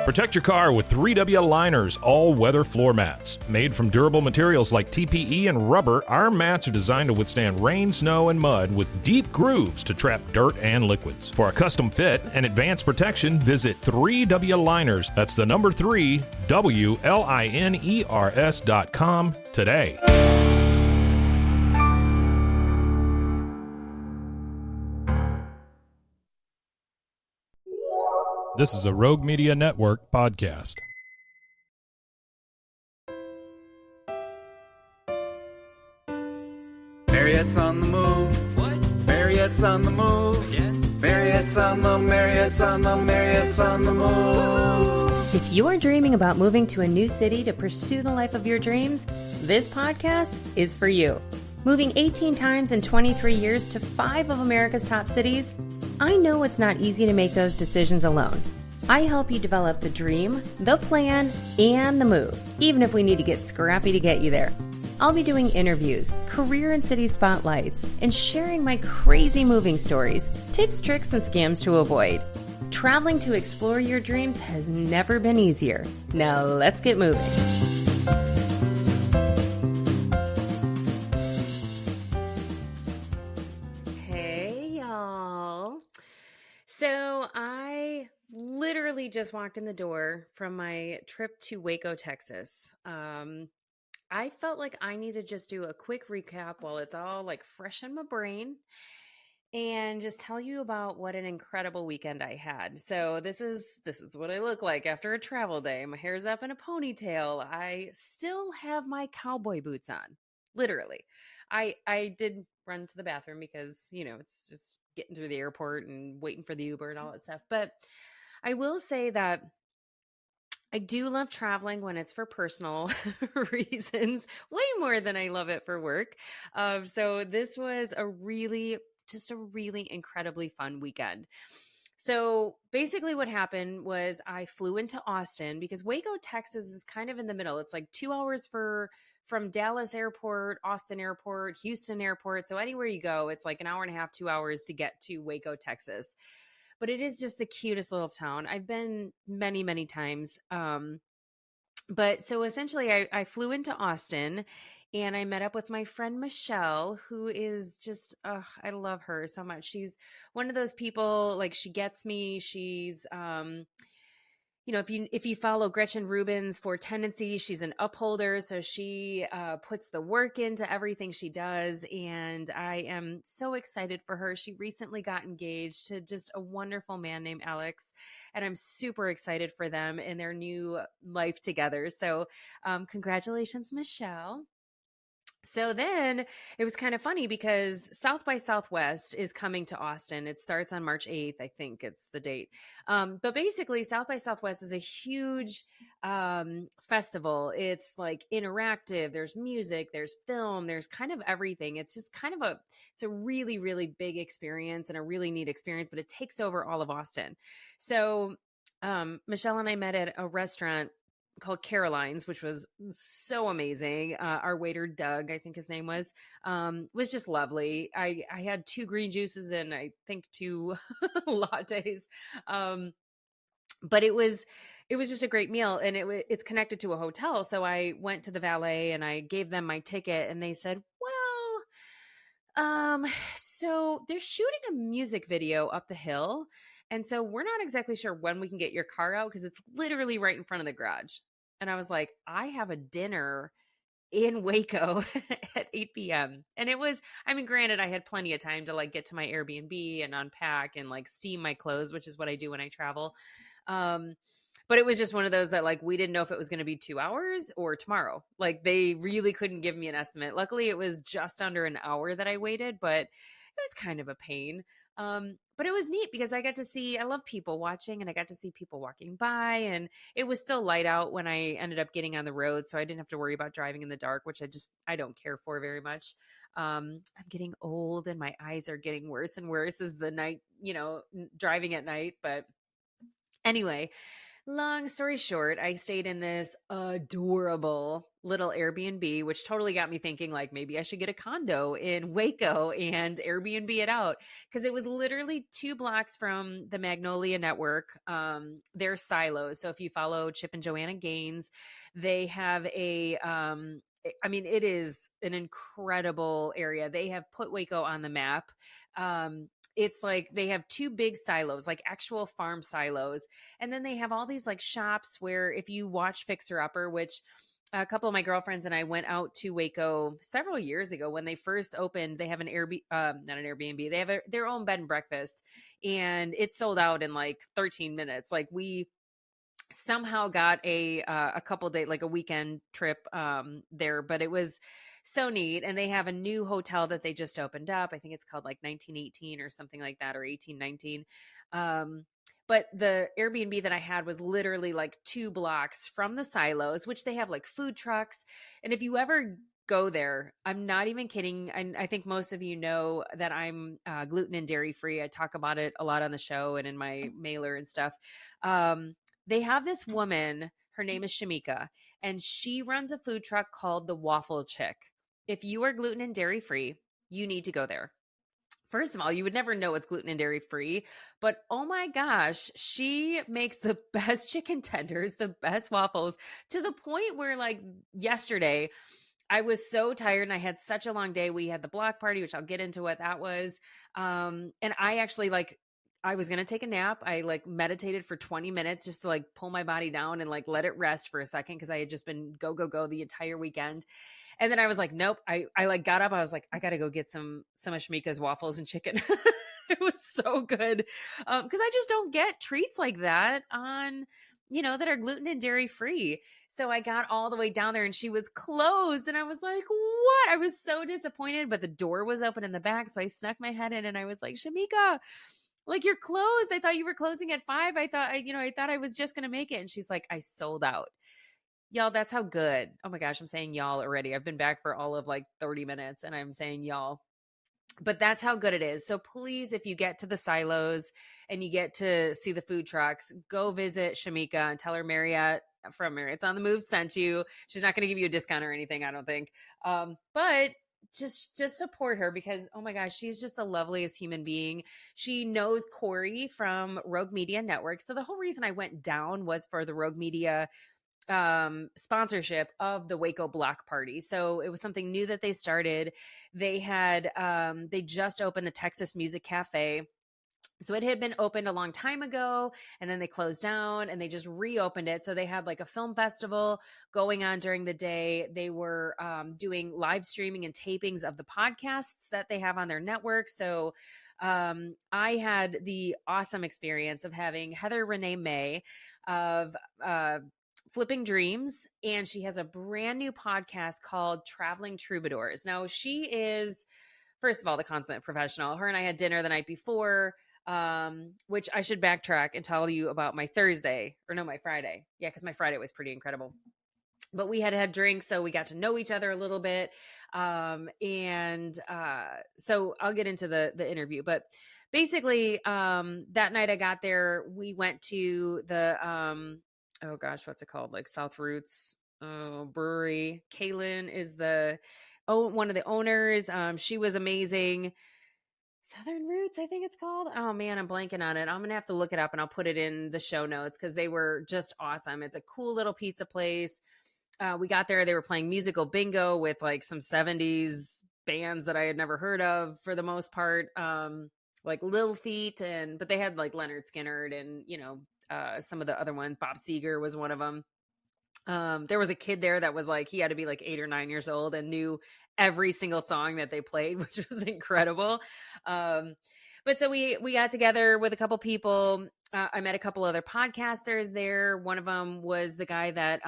Protect your car with 3W Liners all-weather floor mats. Made from durable materials like TPE and rubber, our mats are designed to withstand rain, snow, and mud with deep grooves to trap dirt and liquids. For a custom fit and advanced protection, visit 3W Liners. That's the number 3, WLINERS.com today. This is a Rogue Media Network podcast. Marriott's on the move. What? Marriott's on the move. Again? Marriott's on the move. If you're dreaming about moving to a new city to pursue the life of your dreams, this podcast is for you. Moving 18 times in 23 years to 5 of America's top cities, I know it's not easy to make those decisions alone. I help you develop the dream, the plan, and the move, even if we need to get scrappy to get you there. I'll be doing interviews, career and city spotlights, and sharing my crazy moving stories, tips, tricks, and scams to avoid. Traveling to explore your dreams has never been easier. Now let's get moving. Hey, y'all. So I literally just walked in the door from my trip to Waco, Texas. I felt like I need to just do a quick recap while it's all like fresh in my brain and just tell you about what an incredible weekend I had. So this is what I look like after a travel day. My hair's up in a ponytail. I still have my cowboy boots on. Literally. I did run to the bathroom because, it's just getting through the airport and waiting for the Uber and all that stuff. But I will say that I do love traveling when it's for personal reasons, way more than I love it for work. So this was a really incredibly fun weekend. So basically what happened was I flew into Austin because Waco, Texas is kind of in the middle. It's like 2 hours from Dallas Airport, Austin Airport, Houston Airport. So anywhere you go, it's like an hour and a half, 2 hours to get to Waco, Texas. But it is just the cutest little town. I've been many, many times. But so essentially I flew into Austin and I met up with my friend Michelle, who is just, I love her so much. She's one of those people, like she gets me. She's, if you follow Gretchen Rubin's Four Tendencies, she's an upholder. So she puts the work into everything she does. And I am so excited for her. She recently got engaged to just a wonderful man named Alex. And I'm super excited for them and their new life together. So congratulations, Michelle. So then it was kind of funny because South by Southwest is coming to Austin. It starts on March 8th. I think it's the date. But basically South by Southwest is a huge festival. It's like interactive. There's music, there's film, there's kind of everything. It's just kind of it's a really, really big experience and a really neat experience, but it takes over all of Austin. So Michelle and I met at a restaurant called Caroline's, which was so amazing. Our waiter, Doug, I think his name was just lovely. I had 2 green juices and I think 2 lattes. But it was just a great meal, and it's connected to a hotel. So I went to the valet and I gave them my ticket and they said, well, so they're shooting a music video up the hill. And so we're not exactly sure when we can get your car out because it's literally right in front of the garage. And I was like, I have a dinner in Waco at 8 p.m. And it was, granted, I had plenty of time to like get to my Airbnb and unpack and like steam my clothes, which is what I do when I travel. But it was just one of those that like, we didn't know if it was going to be 2 hours or tomorrow. Like they really couldn't give me an estimate. Luckily it was just under an hour that I waited, but it was kind of a pain. But it was neat because I love people watching and I got to see people walking by, and it was still light out when I ended up getting on the road. So I didn't have to worry about driving in the dark, which I don't care for very much. I'm getting old and my eyes are getting worse and worse as the night, driving at night. But anyway, Long story short, I stayed in this adorable little Airbnb, which totally got me thinking like maybe I should get a condo in Waco and Airbnb it out because it was literally 2 blocks from the Magnolia Network. Their silos. So if you follow Chip and Joanna Gaines, they have I mean, it is an incredible area. They have put Waco on the map. It's like they have 2 big silos, like actual farm silos, and then they have all these like shops where if you watch Fixer Upper, which a couple of my girlfriends and I went out to Waco several years ago when they first opened. They have an not an Airbnb. They have their own bed and breakfast, and it sold out in like 13 minutes. Like we somehow got a couple day like a weekend trip there, but it was so neat. And they have a new hotel that they just opened up. I think it's called like 1918 or something like that, or 1819. But the Airbnb that I had was literally like 2 blocks from the silos, which they have like food trucks. And if you ever go there, I'm not even kidding. I think most of you know that I'm gluten and dairy free. I talk about it a lot on the show and in my mailer and stuff. They have this woman, her name is Shamika, and she runs a food truck called the Waffle Chick. If you are gluten and dairy free, you need to go there. First of all, you would never know it's gluten and dairy free, but oh my gosh, she makes the best chicken tenders, the best waffles, to the point where like yesterday, I was so tired and I had such a long day. We had the block party, which I'll get into what that was. And I actually like I was going to take a nap. I like meditated for 20 minutes just to like pull my body down and like let it rest for a second because I had just been go, go, go the entire weekend. And then I was like, nope. I like got up. I was like, I got to go get some of Shamika's waffles and chicken. It was so good. Because I just don't get treats like that on, that are gluten and dairy free. So I got all the way down there and she was closed. And I was like, what? I was so disappointed, but the door was open in the back. So I snuck my head in and I was like, Shamika, like you're closed. I thought you were closing at 5. I thought I was just going to make it. And she's like, I sold out. Y'all, that's how good. Oh my gosh, I'm saying y'all already. I've been back for all of like 30 minutes and I'm saying y'all. But that's how good it is. So please, if you get to the silos and you get to see the food trucks, go visit Shamika and tell her Marriott from Marriott's on the Move sent you. She's not going to give you a discount or anything, I don't think. But just support her because oh my gosh, she's just the loveliest human being. She knows Corey from Rogue Media Network. So the whole reason I went down was for the Rogue Media sponsorship of the Waco block party. So it was something new that they started. They had they just opened the Texas Music Cafe. So it had been opened a long time ago and then they closed down and they just reopened it. So they had like a film festival going on during the day. They were doing live streaming and tapings of the podcasts that they have on their network. So I had the awesome experience of having Heather Renee May of Flipping Dreams, and she has a brand new podcast called Traveling Troubadours. Now, she is, first of all, the consummate professional. Her and I had dinner the night before, which I should backtrack and tell you about my Friday. Yeah, because my Friday was pretty incredible. But we had drinks, so we got to know each other a little bit. So I'll get into the interview. But basically, that night I got there, we went to the oh gosh, what's it called? Like South Roots Brewery. Kaylin is one of the owners. She was amazing. Southern Roots, I think it's called. Oh man, I'm blanking on it. I'm gonna have to look it up and I'll put it in the show notes because they were just awesome. It's a cool little pizza place. We got there, they were playing musical bingo with like some 70s bands that I had never heard of for the most part. Like Lil Feet but they had like Leonard Skinner and some of the other ones. Bob Seger was one of them. There was a kid there that was like, he had to be like 8 or 9 years old and knew every single song that they played, which was incredible. But so we got together with a couple people. I met a couple other podcasters there. One of them was the guy that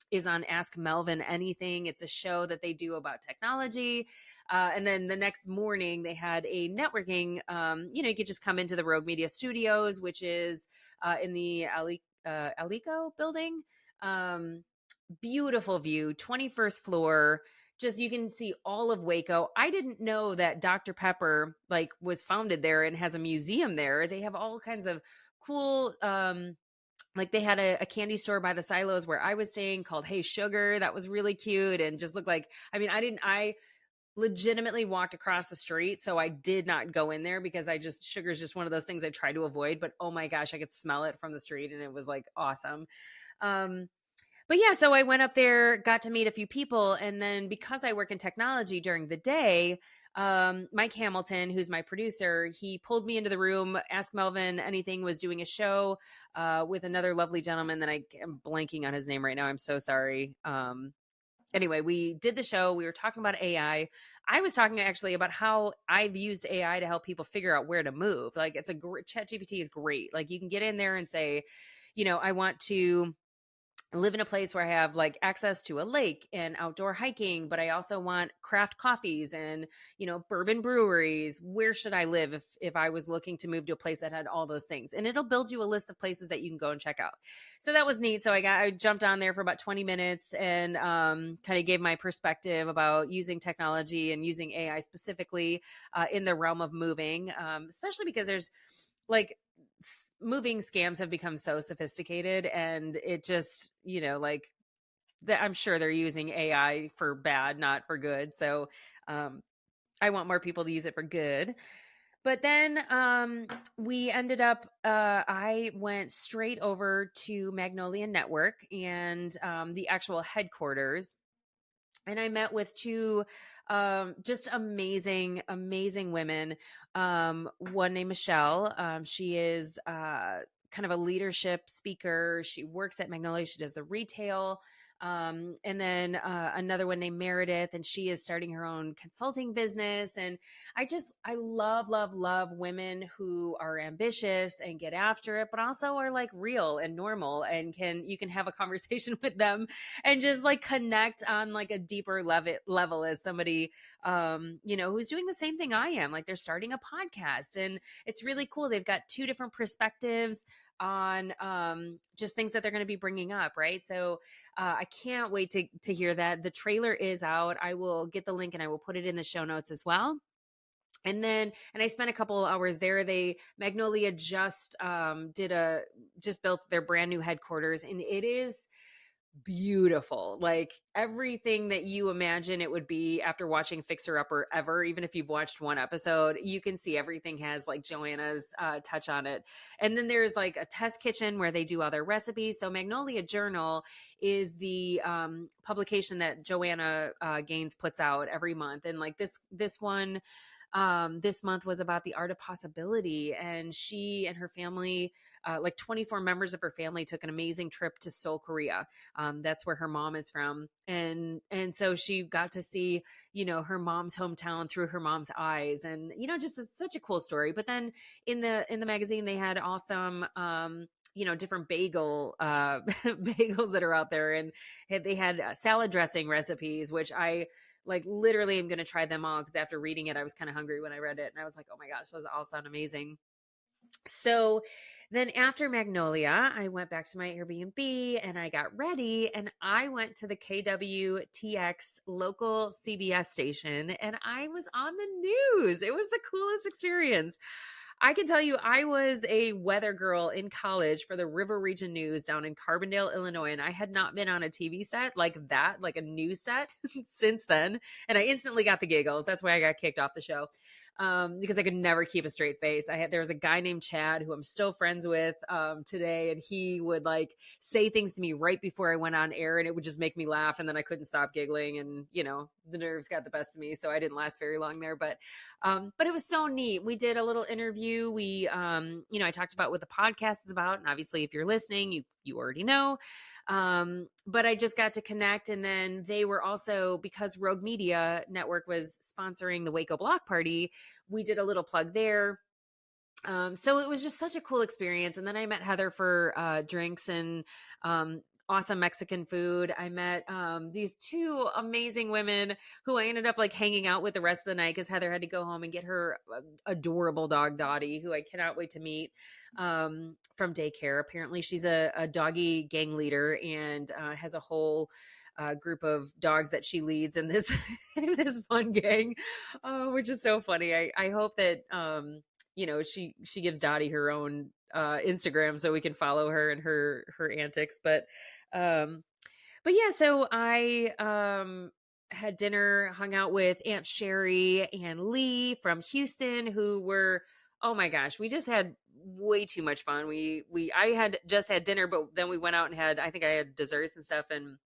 is on Ask Melvin Anything. It's a show that they do about technology. And then the next morning they had a networking, you could just come into the Rogue Media Studios, which is in the Alico building. Beautiful view, 21st floor. Just you can see all of Waco. I didn't know that Dr. Pepper was founded there and has a museum there. They have all kinds of cool like they had a candy store by the silos where I was staying called Hey Sugar. That was really cute and just looked like, I mean, I legitimately walked across the street. So I did not go in there because sugar is just one of those things I try to avoid, but oh my gosh, I could smell it from the street and it was like awesome. Um, but yeah, so I went up there, got to meet a few people. And then because I work in technology during the day, Mike Hamilton, who's my producer, he pulled me into the room, asked Melvin anything, was doing a show with another lovely gentleman that I am blanking on his name right now. I'm so sorry. Anyway, we did the show. We were talking about AI. I was talking actually about how I've used AI to help people figure out where to move. Like it's a great, ChatGPT is great. Like you can get in there and say, I want to live in a place where I have like access to a lake and outdoor hiking, but I also want craft coffees and, bourbon breweries. Where should I live if I was looking to move to a place that had all those things? And it'll build you a list of places that you can go and check out. So that was neat. So I jumped on there for about 20 minutes and kind of gave my perspective about using technology and using AI specifically in the realm of moving, especially because there's like moving scams have become so sophisticated and it just, like that I'm sure they're using AI for bad, not for good. So I want more people to use it for good. But then we ended up, I went straight over to Magnolia Network and the actual headquarters. And I met with two just amazing, amazing women. One named Michelle. She is kind of a leadership speaker. She works at Magnolia. She does the retail. And then another one named Meredith, and she is starting her own consulting business. And I love, love, love women who are ambitious and get after it, but also are like real and normal and you can have a conversation with them and just like connect on like a deeper level as somebody, who's doing the same thing I am. Like they're starting a podcast and it's really cool. They've got two different perspectives on just things that they're going to be bringing up. Right. So I can't wait to hear that. The trailer is out. I will get the link and I will put it in the show notes as well. And I spent a couple of hours there. Magnolia just built their brand new headquarters and it is beautiful. Like everything that you imagine it would be after watching Fixer Upper ever, even if you've watched one episode, you can see everything has like Joanna's touch on it. And then there's like a test kitchen where they do all their recipes. So Magnolia Journal is the publication that Joanna Gaines puts out every month. And like this one, this month was about the art of possibility. And she and her family, like 24 members of her family, took an amazing trip to Seoul, Korea. That's where her mom is from. And so she got to see, her mom's hometown through her mom's eyes. And, just such a cool story. But then in the magazine, they had awesome, different bagels that are out there. And they had salad dressing recipes, which I like literally am going to try them all because after reading it, I was kind of hungry when I read it. And I was like, oh my gosh, those all sound amazing. So then after Magnolia, I went back to my Airbnb and I got ready and I went to the KWTX local CBS station and I was on the news. It was the coolest experience. I can tell you, I was a weather girl in college for the River Region News down in Carbondale, Illinois, and I had not been on a TV set like that, like a news set, since then. And I instantly got the giggles. That's why I got kicked off the show. Because I could never keep a straight face. There was a guy named Chad who I'm still friends with today, and he would like say things to me right before I went on air, and it would just make me laugh, and then I couldn't stop giggling, and the nerves got the best of me, so I didn't last very long there. But it was so neat. We did a little interview. We, I talked about what the podcast is about, and obviously, if you're listening, you already know. But I just got to connect. And then they were also, because Rogue Media Network was sponsoring the Waco Block Party, we did a little plug there. So it was just such a cool experience. And then I met Heather for drinks and awesome Mexican food. I met these two amazing women who I ended up like hanging out with the rest of the night because Heather had to go home and get her adorable dog Dottie, who I cannot wait to meet from daycare. Apparently she's a doggy gang leader and has a whole group of dogs that she leads in this in this fun gang, which is so funny. I hope that she gives Dottie her own Instagram so we can follow her and her antics. But yeah, so I had dinner, hung out with Aunt Sherry and Lee from Houston, who were, oh my gosh, we just had way too much fun. I had just had dinner, but then we went out and had, I think I had desserts and stuff, and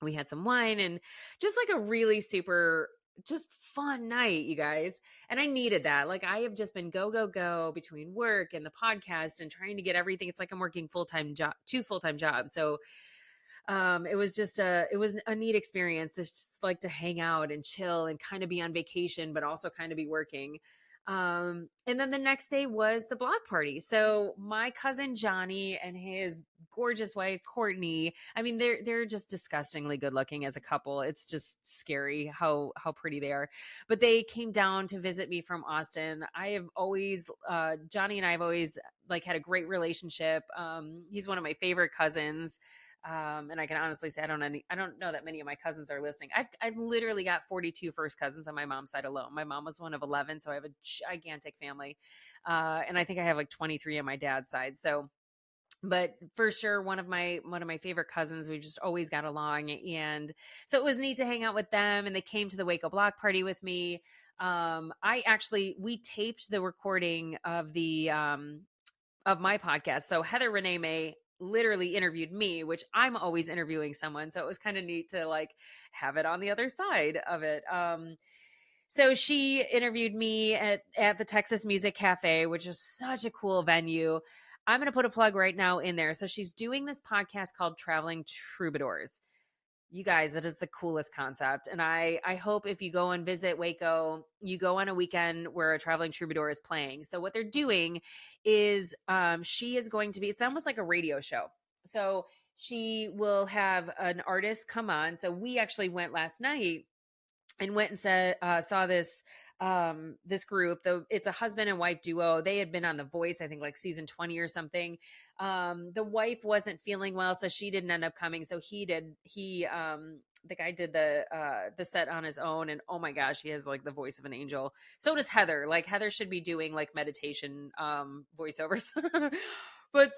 we had some wine and just like a really super just fun night, you guys. And I needed that. Like I have just been go go go between work and the podcast and trying to get everything. It's like I'm working full-time job, two full-time jobs. So it was just it was a neat experience. It's just like to hang out and chill and kind of be on vacation but also kind of be working. And then the next day was the block party. So my cousin Johnny and his gorgeous wife Courtney, I mean they're just disgustingly good looking as a couple. It's just scary how pretty they are. But they came down to visit me from Austin. I have always Johnny and I have always like had a great relationship. He's one of my favorite cousins. And I can honestly say I don't know that many of my cousins are listening. I've literally got 42 first cousins on my mom's side alone. My mom was one of 11, so I have a gigantic family. And I think I have like 23 on my dad's side. So, but for sure, one of my favorite cousins. We just always got along, and so it was neat to hang out with them. And they came to the Waco block party with me. We taped the recording of the of my podcast. So Heather Renee May literally interviewed me, which I'm always interviewing someone. So it was kind of neat to like have it on the other side of it. So she interviewed me at the Texas Music Cafe, which is such a cool venue. I'm going to put a plug right now in there. So she's doing this podcast called Traveling Troubadours. You guys, it is the coolest concept. And I hope if you go and visit Waco, you go on a weekend where a traveling troubadour is playing. So what they're doing is she is going to be, it's almost like a radio show. So she will have an artist come on. So we actually went last night and went and saw this group. Though it's a husband and wife duo. They had been on The Voice, I think like season 20 or something. The wife wasn't feeling well, so she didn't end up coming. So the guy did the set on his own, and oh my gosh, he has like the voice of an angel. So does Heather. Like Heather should be doing like meditation voiceovers. But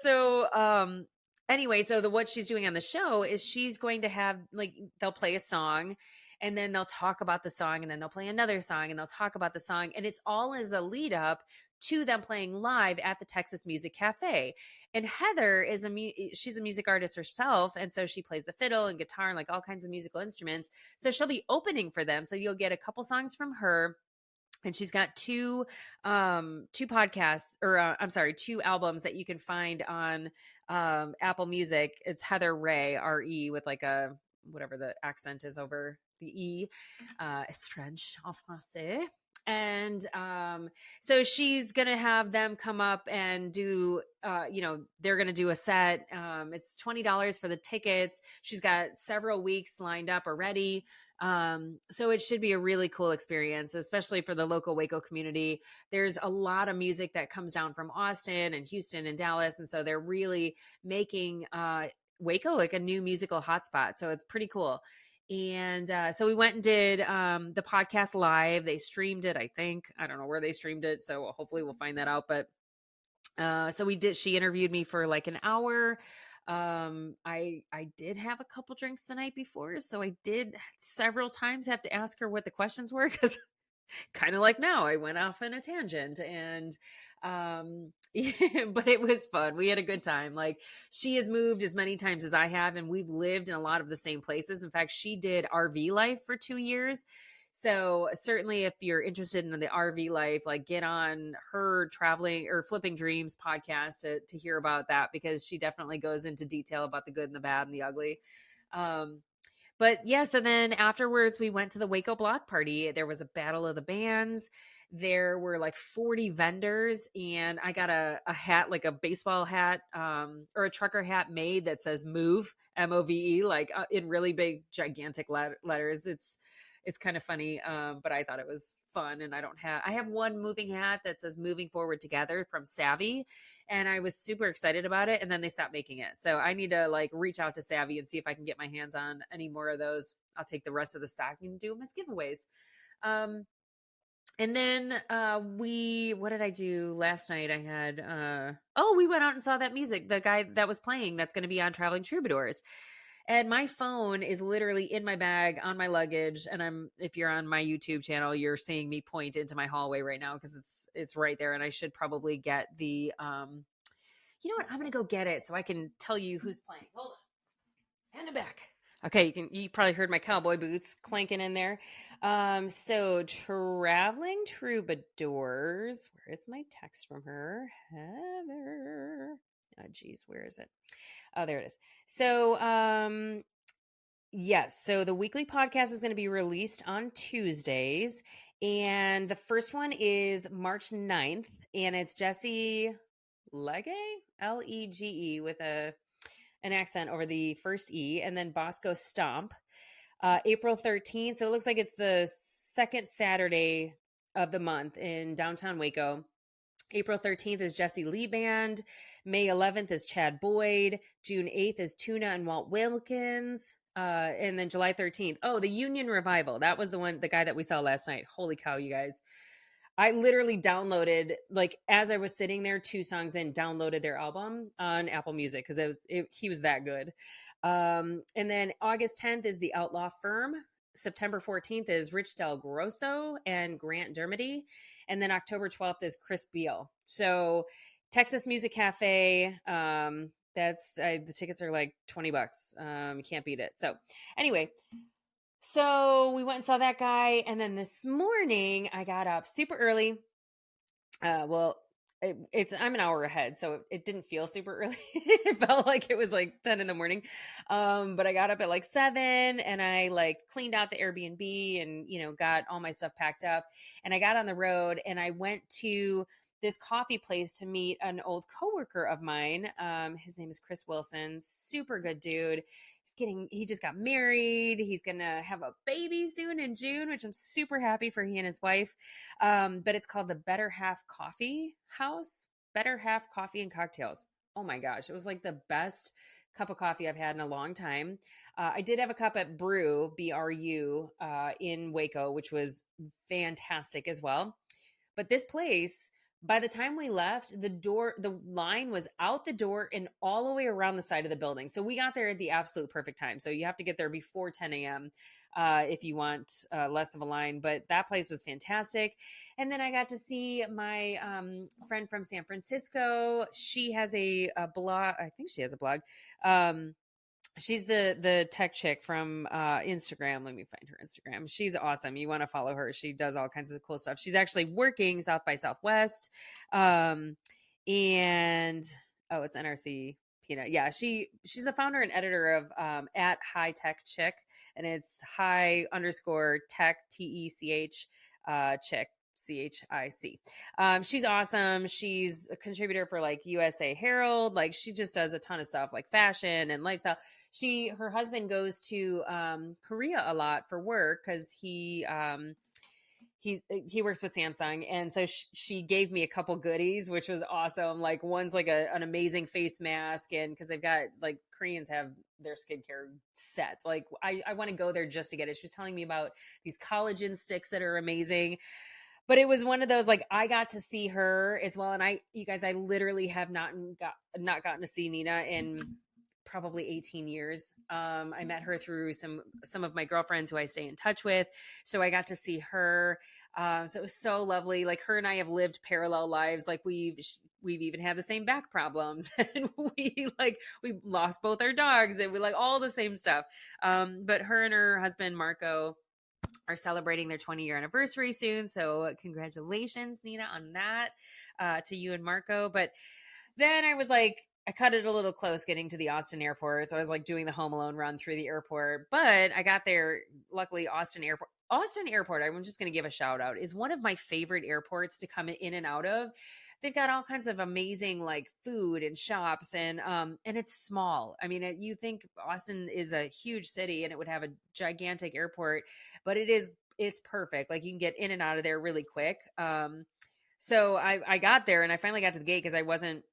anyway, so what she's doing on the show is she's going to have like they'll play a song and then they'll talk about the song and then they'll play another song and they'll talk about the song, and it's all as a lead up to them playing live at the Texas Music Cafe. And Heather is she's a music artist herself, and so she plays the fiddle and guitar and like all kinds of musical instruments. So she'll be opening for them. So you'll get a couple songs from her. And she's got two podcasts, or I'm sorry, two albums that you can find on Apple Music. It's Heather Ray, R-E, with like a whatever the accent is over the E. It's French en français. And so she's going to have them come up and do, they're going to do a set. It's $20 for the tickets. She's got several weeks lined up already. So it should be a really cool experience, especially for the local Waco community. There's a lot of music that comes down from Austin and Houston and Dallas. And so they're really making Waco like a new musical hotspot. So it's pretty cool. And so we went and did the podcast live. They streamed it, I think. I don't know where they streamed it, so hopefully we'll find that out. But so she interviewed me for like an hour. I did have a couple drinks the night before, so I did several times have to ask her what the questions were, because kind of like now I went off on a tangent, and but it was fun. We had a good time. Like, she has moved as many times as I have, and we've lived in a lot of the same places. In fact, she did RV life for 2 years. So certainly if you're interested in the RV life, like get on her Traveling or Flipping Dreams podcast to hear about that, because she definitely goes into detail about the good and the bad and the ugly. But yeah, so then afterwards we went to the Waco block party. There was a battle of the bands. There were like 40 vendors, and I got a hat, like a baseball hat, or a trucker hat made that says "Move," MOVE, like in really big, gigantic letters. It's kind of funny, but I thought it was fun. And I have one moving hat that says "Moving Forward Together" from Savvy, and I was super excited about it. And then they stopped making it. So I need to like reach out to Savvy and see if I can get my hands on any more of those. I'll take the rest of the stock and do them as giveaways. And then what did I do last night? I had we went out and saw that music, the guy that was playing that's going to be on Traveling Troubadours. And my phone is literally in my bag on my luggage, and if you're on my YouTube channel, you're seeing me point into my hallway right now because it's right there, and I should probably get the you know what? I'm going to go get it so I can tell you who's playing. Hold on. Hand it back. Okay, you probably heard my cowboy boots clanking in there. So Traveling Troubadours. Where is my text from her? Heather. Oh, geez, where is it? Oh, there it is. So, yes. So the weekly podcast is going to be released on Tuesdays. And the first one is March 9th. And it's Jesse Legge, Lege, with an accent over the first E. And then Bosco Stomp, April 13th. So it looks like it's the second Saturday of the month in downtown Waco. April 13th is Jesse Lee Band. May 11th is Chad Boyd. June 8th is Tuna and Walt Wilkins. And then July 13th. Oh, the Union Revival. That was the guy that we saw last night. Holy cow, you guys. I literally downloaded, like, as I was sitting there, 2 songs in, downloaded their album on Apple Music because he was that good. And then August 10th is The Outlaw Firm. September 14th is Rich Del Grosso and Grant Dermody. And then October 12th is Chris Beal. So Texas Music Cafe, the tickets are like $20. You can't beat it. So anyway, so we went and saw that guy. And then this morning I got up super early. I'm an hour ahead, so it didn't feel super early. It felt like it was like 10 in the morning. But I got up at like 7 and I like cleaned out the Airbnb and, got all my stuff packed up, and I got on the road and I went to this coffee place to meet an old coworker of mine. His name is Chris Wilson. Super good dude. He just got married. He's going to have a baby soon in June, which I'm super happy for he and his wife. But it's called the Better Half Coffee House. Better Half Coffee and Cocktails. Oh my gosh. It was like the best cup of coffee I've had in a long time. I did have a cup at BRU, in Waco, which was fantastic as well. But this place, by the time we left, the line was out the door and all the way around the side of the building. So we got there at the absolute perfect time. So you have to get there before 10 a.m. If you want less of a line. But that place was fantastic. And then I got to see my friend from San Francisco. She has a blog. I think she has a blog. She's the tech chick from Instagram. Let me find her Instagram. She's awesome. You want to follow her. She does all kinds of cool stuff. She's actually working South by Southwest. And it's NRC Peanut. Yeah, she's the founder and editor of at High Tech Chick, and it's high_tech TECH chick. CHIC. She's awesome. She's a contributor for like USA Herald. Like, she just does a ton of stuff like fashion and lifestyle. Her husband goes to Korea a lot for work because he works with Samsung, and so she gave me a couple goodies, which was awesome. Like, one's like an amazing face mask, and because they've got, like, Koreans have their skincare set. Like, I want to go there just to get it. She was telling me about these collagen sticks that are amazing. But it was one of those, like, I got to see her as well. And you guys, I literally have not gotten to see Nina in probably 18 years. I met her through some of my girlfriends who I stay in touch with. So I got to see her. So it was so lovely. Like, her and I have lived parallel lives. Like, we've even had the same back problems, and we lost both our dogs, and we like all the same stuff. But her and her husband, Marco, are celebrating their 20-year anniversary soon. So congratulations, Nina, on that, to you and Marco. But then I was like, I cut it a little close getting to the Austin airport. So I was like doing the Home Alone run through the airport. But I got there, luckily, Austin Airport, I'm just going to give a shout out, is one of my favorite airports to come in and out of. They've got all kinds of amazing like food and shops, and it's small. I mean, you think Austin is a huge city and it would have a gigantic airport, but it's perfect. Like, you can get in and out of there really quick. So I got there and I finally got to the gate because I wasn't,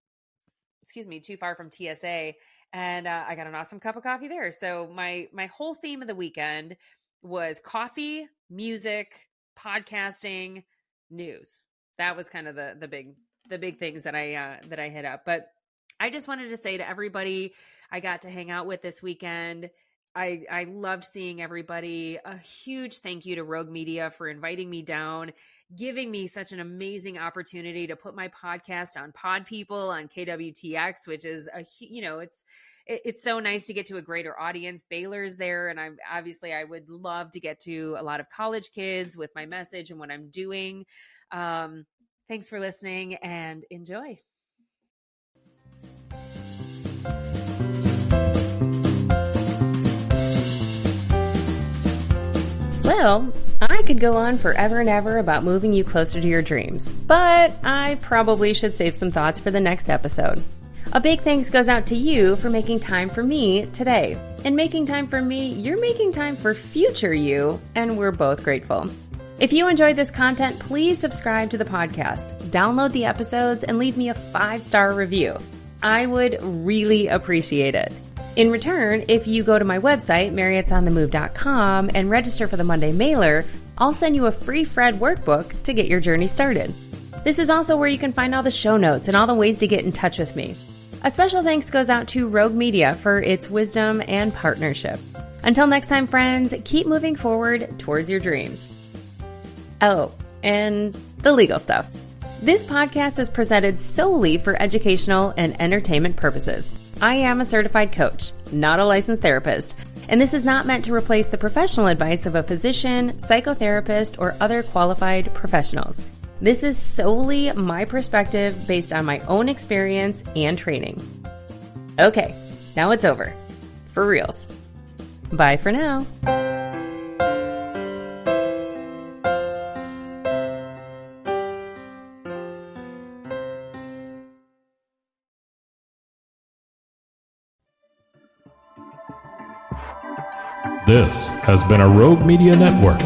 too far from TSA, and I got an awesome cup of coffee there. So my whole theme of the weekend was coffee, music, podcasting, news. That was kind of the big things that I hit up. But I just wanted to say to everybody I got to hang out with this weekend, I loved seeing everybody. A huge thank you to Rogue Media for inviting me down, giving me such an amazing opportunity to put my podcast on Pod People, on KWTX, which is it's so nice to get to a greater audience. Baylor's there, and I would love to get to a lot of college kids with my message and what I'm doing. Thanks for listening and enjoy. Well, I could go on forever and ever about moving you closer to your dreams, but I probably should save some thoughts for the next episode. A big thanks goes out to you for making time for me today. And making time for me, you're making time for future you, and we're both grateful. If you enjoyed this content, please subscribe to the podcast, download the episodes, and leave me a 5-star review. I would really appreciate it. In return, if you go to my website, marriottsonthemove.com, and register for the Monday mailer, I'll send you a free Fred workbook to get your journey started. This is also where you can find all the show notes and all the ways to get in touch with me. A special thanks goes out to Rogue Media for its wisdom and partnership. Until next time, friends, keep moving forward towards your dreams. Oh, and the legal stuff. This podcast is presented solely for educational and entertainment purposes. I am a certified coach, not a licensed therapist, and this is not meant to replace the professional advice of a physician, psychotherapist, or other qualified professionals. This is solely my perspective based on my own experience and training. Okay, now it's over. For reals. Bye for now. This has been a Rogue Media Network